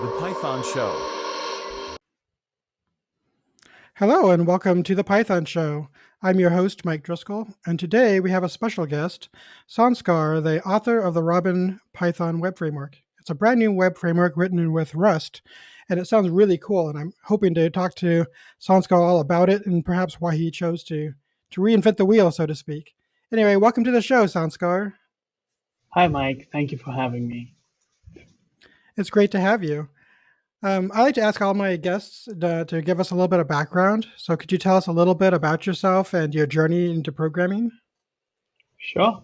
The Python Show. Hello and welcome to the Python Show. I'm your host, Mike Driscoll, and today we have a special guest, Sanskar, the author of the Robyn Python web framework. It's a brand new web framework written with Rust, and it sounds really cool, and I'm hoping to talk to Sanskar all about it and perhaps why he chose to reinvent the wheel, so to speak. Anyway, welcome to the show, Sanskar. Hi, Mike. Thank you for having me. It's great to have you. I like to ask all my guests to give us a little bit of background. So, could you tell us a little bit about yourself and your journey into programming? Sure.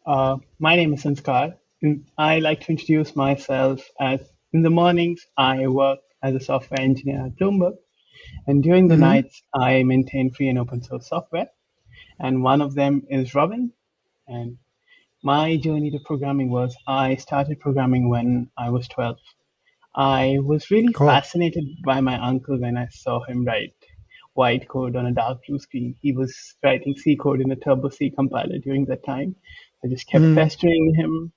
My name is Sanskar, and I like to introduce myself as in the mornings, I work as a software engineer at Bloomberg, and during the Hmm. nights, I maintain free and open source software. And one of them is Robyn. And my journey to programming was I started programming when I was 12. I was really Cool. fascinated by my uncle when I saw him write white code on a dark blue screen. He was writing C code in a Turbo C compiler during that time. I just kept Mm, pestering him,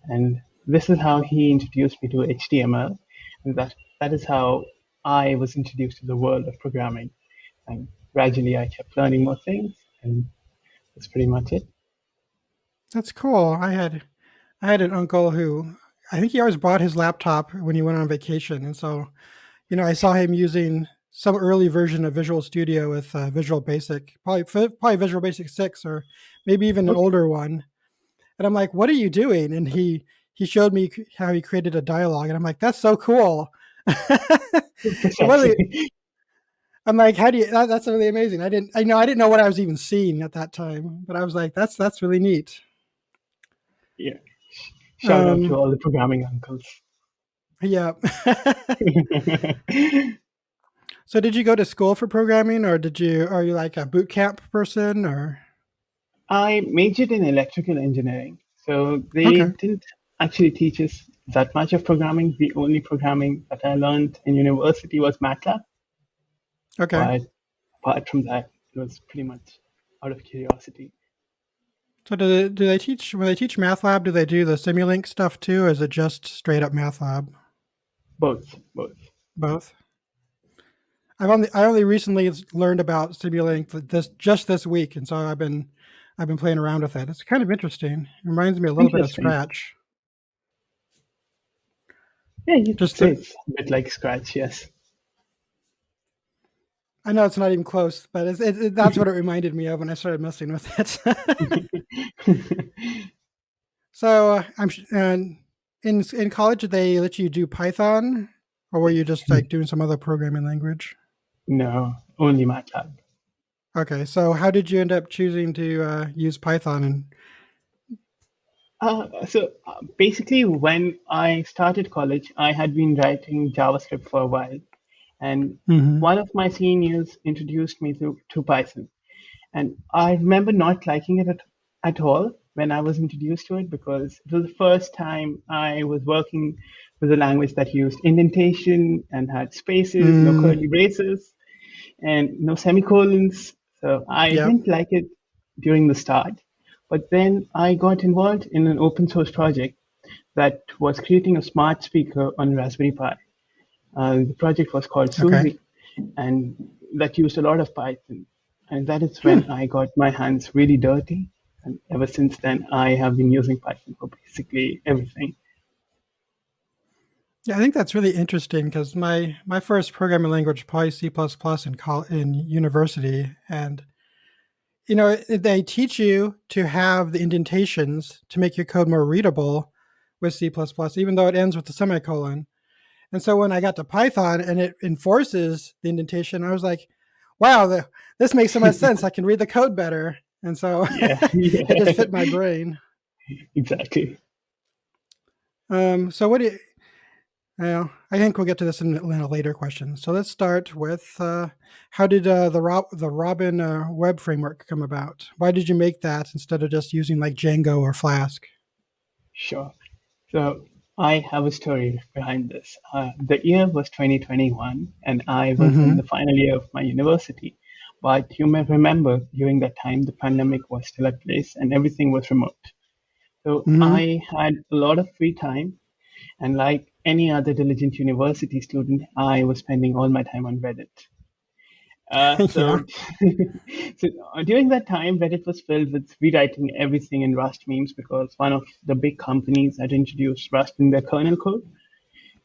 and this is how he introduced me to HTML, and that is how I was introduced to the world of programming. And gradually, I kept learning more things, and that's pretty much it. that's cool. I had an uncle who I think he always brought his laptop when he went on vacation, and so I saw him using some early version of Visual Studio with Visual Basic, probably Visual Basic 6 or maybe even an Okay, older one. And I'm like, "What are you doing?" And he showed me how he created a dialogue, and I'm like, "That's so cool." One of precisely. the, I'm like, "How do you?" That's really amazing. I didn't know what I was even seeing at that time, but I was like, "That's really neat." Yeah. Shout out to Um, all the programming uncles. yeah. So, did you go to school for programming, or are you like a boot camp person, or? I majored in electrical engineering, so they Okay. didn't actually teach us that much of programming. The only programming that I learned in university was MATLAB, Okay. but apart from that, it was pretty much out of curiosity. So, do they teach when they teach Math Lab? Do they do the Simulink stuff too, or is it just straight up Math Lab? Both, both. Both. I only recently learned about Simulink this week, and so I've been playing around with it. It's kind of interesting. It reminds me a little bit of Interesting. Scratch. Yeah, you could Just say the it's a bit like Scratch, yes. I know it's not even close, but that's what it reminded me of when I started messing with it. So in college, did they let you do Python, or were you just like doing some other programming language? No, only MATLAB. Okay, so how did you end up choosing to use Python? And Basically, when I started college, I had been writing JavaScript for a while, and Mhm. one of my seniors introduced me to Python. And I remember not liking it at all when I was introduced to it because it was the first time I was working with a language that used indentation and had spaces, no Mm, curly braces, and no semicolons. So I yep. didn't like it during the start. But then I got involved in an open source project that was creating a smart speaker on Raspberry Pi. The project was called Okay. Suzy, and that used a lot of Python. And that is Hmm. when I got my hands really dirty. And ever since then, I have been using Python for basically everything. Yeah, I think that's really interesting because my first programming language was probably C++ in university, and they teach you to have the indentations to make your code more readable with C++, even though it ends with a semicolon. And so when I got to Python and it enforces the indentation, I was like, wow, this makes so much sense. I can read the code better. And so Yeah, it just yeah, fit my brain. exactly. So what do you, well, I think we'll get to this in a later question. So let's start with how did the Robyn web framework come about? Why did you make that instead of just using like Django or Flask? Sure. So I have a story behind this. The year was 2021, and I was in Mm-hmm. the final year of my university. But you may remember during that time, the pandemic was still at place and everything was remote. So Mm-hmm. I had a lot of free time, And like any other diligent university student, I was spending all my time on Reddit. Yeah. So, so during that time, Reddit was filled with rewriting everything in Rust memes because one of the big companies had introduced Rust in their kernel code.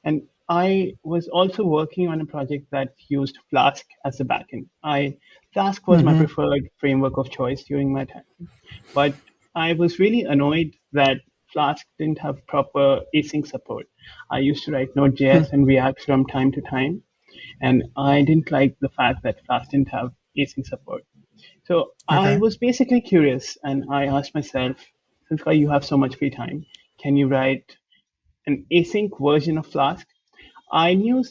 And I was also working on a project that used Flask as the backend. Flask was my Hmm. preferred framework of choice during my time, but I was really annoyed that Flask didn't have proper async support. I used to write Hmm. Node.js and React from time to time, and I didn't like the fact that Flask didn't have async support. So I Okay. was basically curious, and I asked myself, since you have so much free time, can you write an async version of Flask? I knew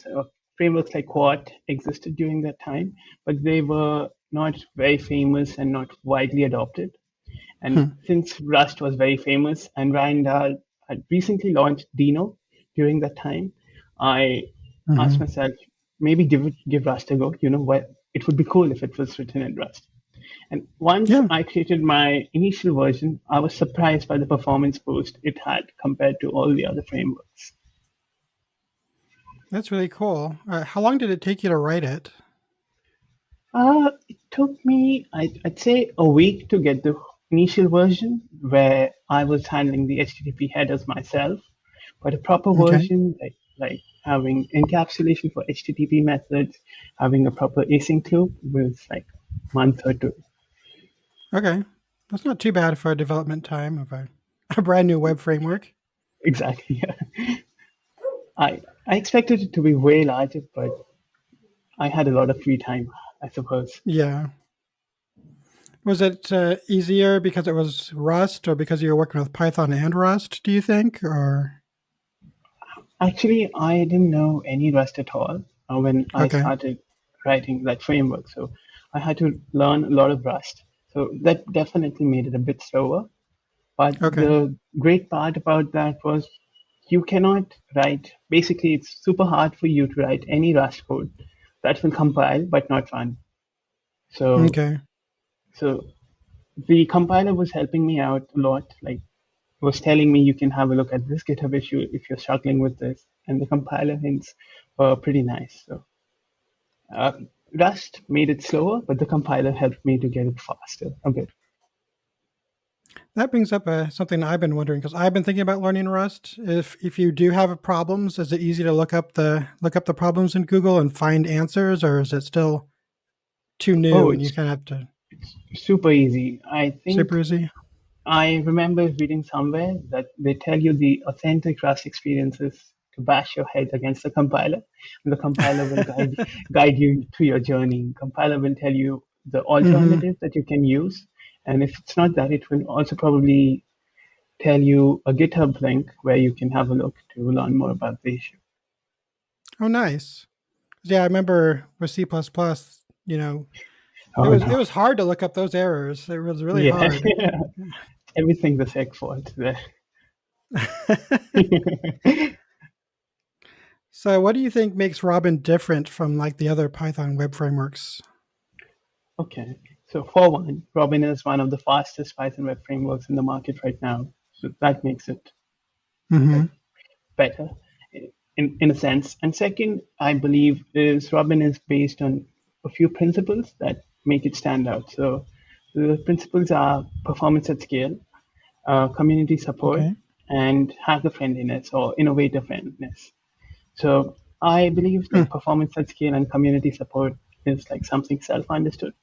frameworks like Quat existed during that time, but they were not very famous and not widely adopted. And Hmm. since Rust was very famous and Ryan Dahl had recently launched Dino during that time, I asked Hmm. myself, maybe give Rust a go. You know what? It would be cool if it was written in Rust. And once Yeah, I created my initial version, I was surprised by the performance boost it had compared to all the other frameworks. that's really cool. How long did it take you to write it? It took me, I'd say, a week to get the initial version where I was handling the HTTP headers myself. But a proper Okay. version, like having encapsulation for HTTP methods, having a proper async loop, was like a month or two. Okay. That's not too bad for a development time of a brand new web framework. Exactly. Yeah. I expected it to be way larger, but I had a lot of free time, I suppose. Yeah. Was it easier because it was Rust or because you were working with Python and Rust, do you think? Or, Actually, I didn't know any Rust at all when I okay. started writing that framework. So I had to learn a lot of Rust. So that definitely made it a bit slower. But Okay. the great part about that was you cannot write, basically, it's super hard for you to write any Rust code that will compile but not run. So, Okay. so the compiler was helping me out a lot. Like, was telling me you can have a look at this GitHub issue if you're struggling with this, and the compiler hints were pretty nice. So uh, Rust made it slower, but the compiler helped me to get it faster a bit. That brings up something I've been wondering because I've been thinking about learning Rust. If you do have problems, is it easy to look up the problems in Google and find answers, or is it still too Oh, new and you it's kind of have to super easy. I think super easy? I remember reading somewhere that they tell you the authentic Rust experience is to bash your head against the compiler. And the compiler will guide you through your journey. Compiler will tell you the Hmm. alternative that you can use. And if it's not that, it will also probably tell you a GitHub link where you can have a look to learn more about the issue. Oh, nice. Yeah, I remember with C++. You know, it Oh was it no. was hard to look up those errors. It was really Yeah, hard. yeah. Everything's a seg fault there. So, what do you think makes Robin different from like the other Python web frameworks? Okay. So for one, Robyn is one of the fastest Python web frameworks in the market right now. So that makes it Hmm. like better in a sense. And second, I believe is Robyn is based on a few principles that make it stand out. So the principles are performance at scale, community support, Okay. and hacker friendliness or innovative friendliness. So I believe Hmm. like performance at scale and community support is like something self-understood.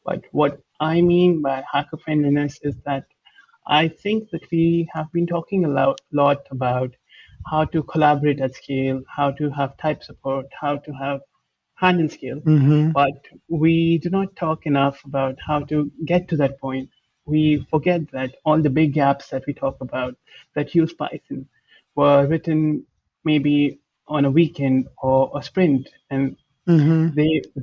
But what I mean by hacker friendliness is that I think that we have been talking lot about how to collaborate at scale, how to have type support, how to have handle scale, Hmm. but we do not talk enough about how to get to that point. We forget that all the big apps that we talk about that use Python were written maybe on a weekend or a sprint, and Hmm.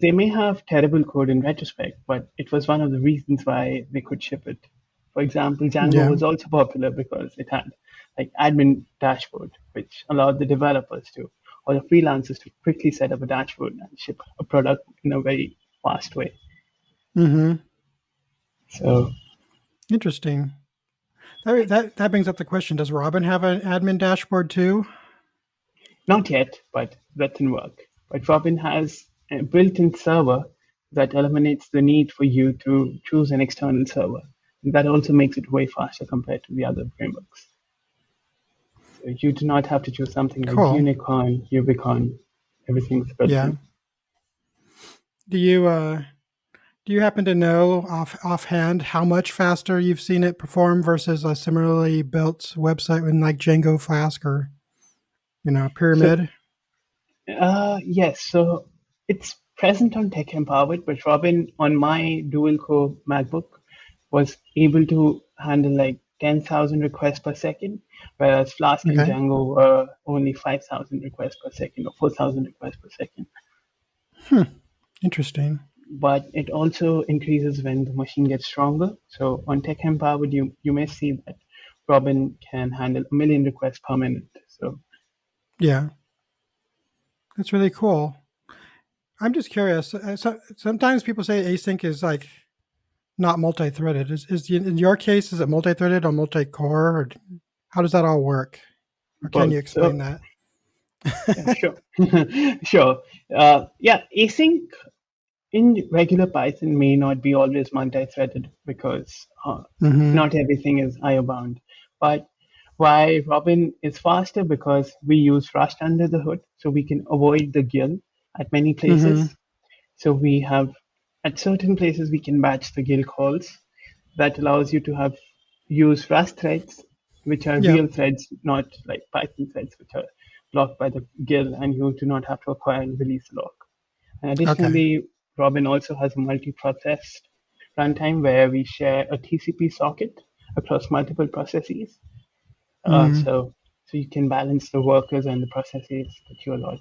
they may have terrible code in retrospect, but it was one of the reasons why they could ship it. For example, Django Yeah. was also popular because it had like admin dashboard, which allowed the developers to or the freelancers to quickly set up a dashboard and ship a product in a very fast way. Hmm. So Interesting. That brings up the question: does Robin have an admin dashboard too? Not yet, but that's in work. But Robyn has a built-in server that eliminates the need for you to choose an external server. And that also makes it way faster compared to the other frameworks. So you do not have to choose something like Cool. Unicorn, Ubicon. Everything's built Yeah. in. Do you happen to know offhand how much faster you've seen it perform versus a similarly built website in like Django Flask or So Pyramid? yes, so it's present on Tech Empowered, but Robyn on my dual core MacBook was able to handle like 10,000 requests per second, whereas Flask and Okay. Django were only 5,000 requests per second or 4,000 requests per second. Hmm. Interesting. But it also increases when the machine gets stronger. So on Tech Empowered, you may see that Robyn can handle 1 million requests per minute. So Yeah, that's really cool. I'm just curious. Sometimes people say async is like not multi-threaded. In your case, is it multi-threaded or multi-core, or how does that all work? Or can you both. explain So that? yeah, sure, sure. Yeah, async in regular Python may not be always multi-threaded because Mm-hmm. not everything is IO bound. But why Robyn is faster because we use Rust under the hood, so we can avoid the GIL at many Mm-hmm. places. So we have at certain places we can batch the GIL calls. That allows you to have use Rust threads, which are Yep. real threads, not like Python threads, which are blocked by the GIL, and you do not have to acquire and release the lock. And Okay. additionally, Robyn also has a multi-process runtime where we share a TCP socket across multiple processes. Uh, Mm-hmm. so, so you can balance the workers and the processes that you allot.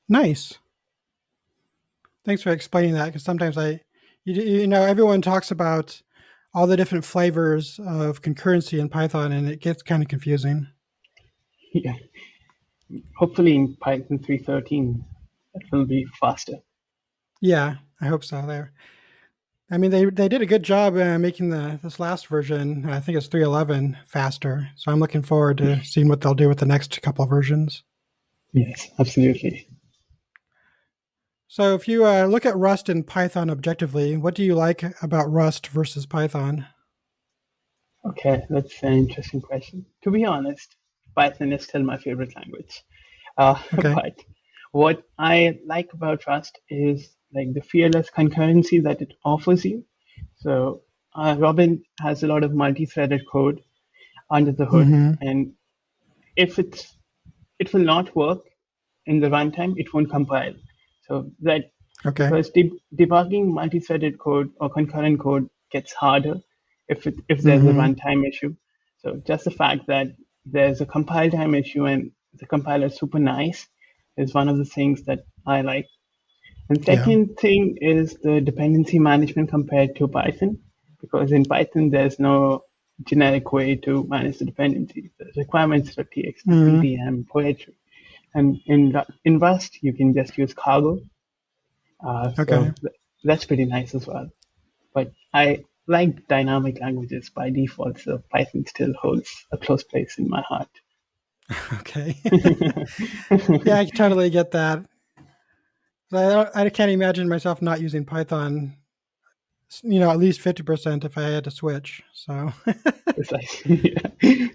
Nice. Thanks for explaining that. Because sometimes everyone talks about all the different flavors of concurrency in Python, and it gets kind of confusing. Yeah. Hopefully in Python 3.13, that will be faster. Yeah, I hope so. There. I mean, they did a good job making this last version. I think it's 3.11 faster. So I'm looking forward to seeing what they'll do with the next couple of versions. Yes, absolutely. So if you look at Rust and Python objectively, what do you like about Rust versus Python? Okay, that's an interesting question. To be honest, Python is still my favorite language. Okay. But what I like about Rust is like the fearless concurrency that it offers you. So Robyn has a lot of multi-threaded code under the hood, Mm-hmm. and if it will not work in the runtime, it won't compile. So that Okay. because debugging multi-threaded code or concurrent code gets harder if there's a Mm-hmm. runtime issue. So just the fact that there's a compile time issue and the compiler is super nice is one of the things that I like. And Yeah. second thing is the dependency management compared to Python, because in Python there's no generic way to manage the dependencies. There's requirements for TXT, Mm-hmm. PDM, poetry, and in Rust you can just use cargo. Okay. That's pretty nice as well. But I like dynamic languages by default, so Python still holds a close place in my heart. Okay. Yeah, I totally get that. I can't imagine myself not using Python. At least 50% if I had to switch. So, Precisely. Yeah.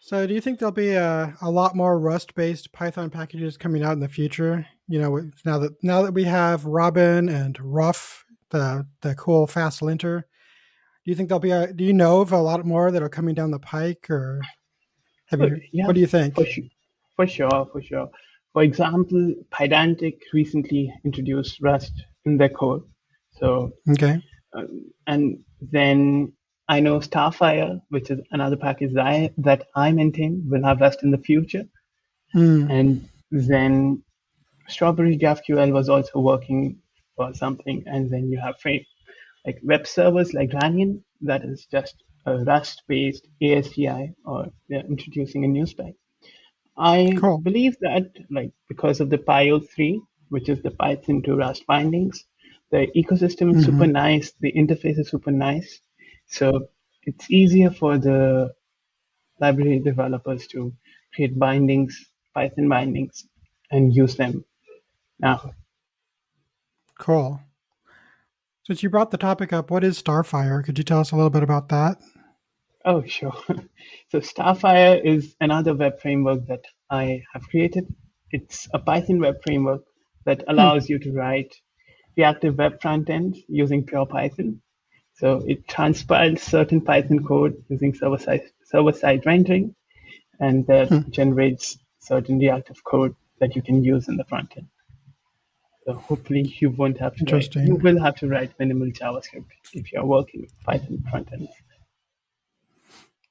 so do you think there'll be a lot more Rust-based Python packages coming out in the future? Now that we have Robyn and Ruff, the cool fast linter, do you think there'll be do you know of a lot more that are coming down the pike, or have Oh, you? yeah, What do you for think? sure. For sure, for sure. For example, Pydantic recently introduced Rust in their code. So, Okay. and then I know Starfire, which is another package that I maintain, will have Rust in the future. Mm, And then Strawberry GraphQL was also working for something. And then you have like web servers like Ranian, that is just a Rust-based ASGI, or they're introducing a new spec. I cool. believe that, like, because of the PyO3, which is the Python to Rust bindings, the ecosystem is super Hmm. nice, the interface is super nice. So it's easier for the library developers to create bindings, Python bindings, and use them now. Cool. Since you brought the topic up, what is Starfire? Could you tell us a little bit about that? Oh, sure. So Starfire is another web framework that I have created. It's a Python web framework that Hmm, allows you to write reactive web frontends using pure Python. So it transpiles certain Python code using server-side rendering, and that hmm, generates certain reactive code that you can use in the front end. So hopefully you won't have to write. You interesting. will have to write minimal JavaScript if you're working with Python front ends.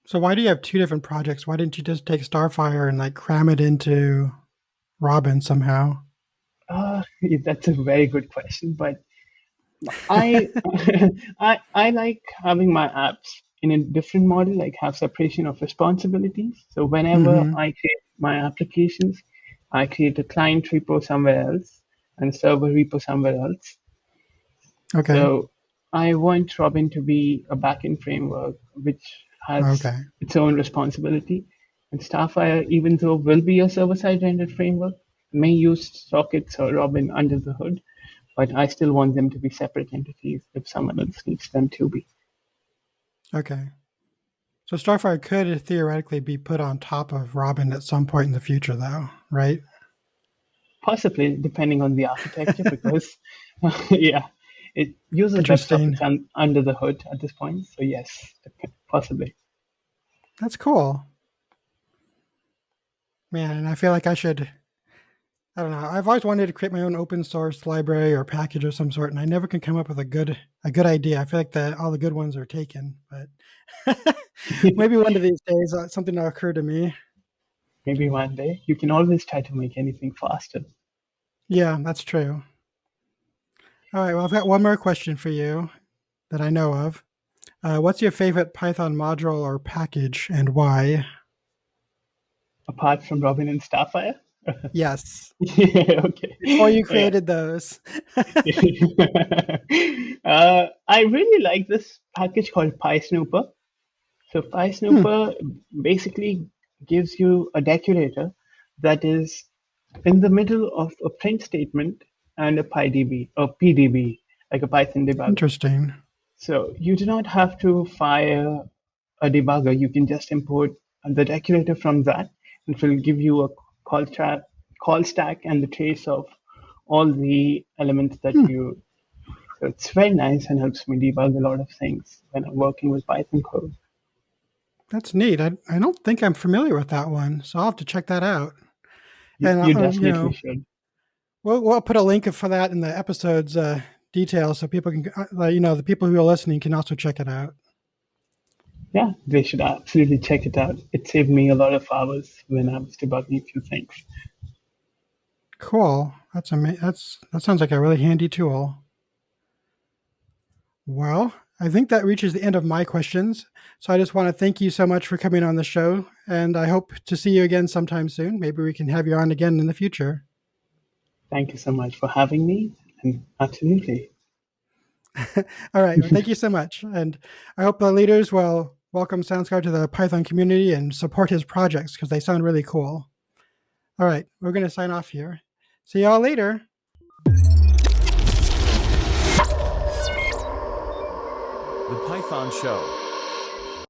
So why do you have two different projects? Why didn't you just take Starfire and like cram it into Robyn somehow? That's a very good question, but I I like having my apps in a different model, like have separation of responsibilities. So whenever Mm-hmm. I create my applications, I create a client repo somewhere else and a server repo somewhere else. Okay. So I want Robin to be a backend framework which has Okay. its own responsibility. And Starfire, even though will be a server-side rendered framework, may use sockets or Robin under the hood, but I still want them to be separate entities if someone else needs them to be. Okay. So Starfire could theoretically be put on top of Robyn at some point in the future, though, right? Possibly, depending on the architecture, because yeah, it uses Interesting. WebSockets under the hood at this point. So yes, possibly. That's cool. Man, and I feel like I should. I don't know. I've always wanted to create my own open source library or package of some sort, and I never can come up with a good idea. I feel like all the good ones are taken, but maybe one of these days something will occur to me. Maybe one day you can always try to make anything faster. Yeah, that's true. All right. Well, I've got one more question for you that I know of. What's your favorite Python module or package, and why? Apart from Robin and Starfire. Yes. Yeah, okay. Before you Yeah. created those. I really like this package called PySnooper. So Hmm, PySnooper basically gives you a decorator that is in the middle of a print statement and a PyDB or PDB, like a Python debugger. interesting. So you do not have to fire a debugger. You can just import the decorator from that, and it will give you a call stack, and the trace of all the elements that Hmm, you. So it's very nice and helps me debug a lot of things when I'm working with Python code. that's neat. I don't think I'm familiar with that one, so I'll have to check that out. And You definitely should. we'll put a link for that in the episode's details, so people can, the people who are listening can also check it out. Yeah, they should absolutely check it out. It saved me a lot of hours when I was debugging a few things. Cool. That sounds like a really handy tool. Well, I think that reaches the end of my questions. So I just want to thank you so much for coming on the show, and I hope to see you again sometime soon. Maybe we can have you on again in the future. Thank you so much for having me, and absolutely. All right. Well, thank you so much. And I hope the leaders will welcome Sanskar to the Python community and support his projects because they sound really cool. All right. We're going to sign off here. See y'all later. The Python Show.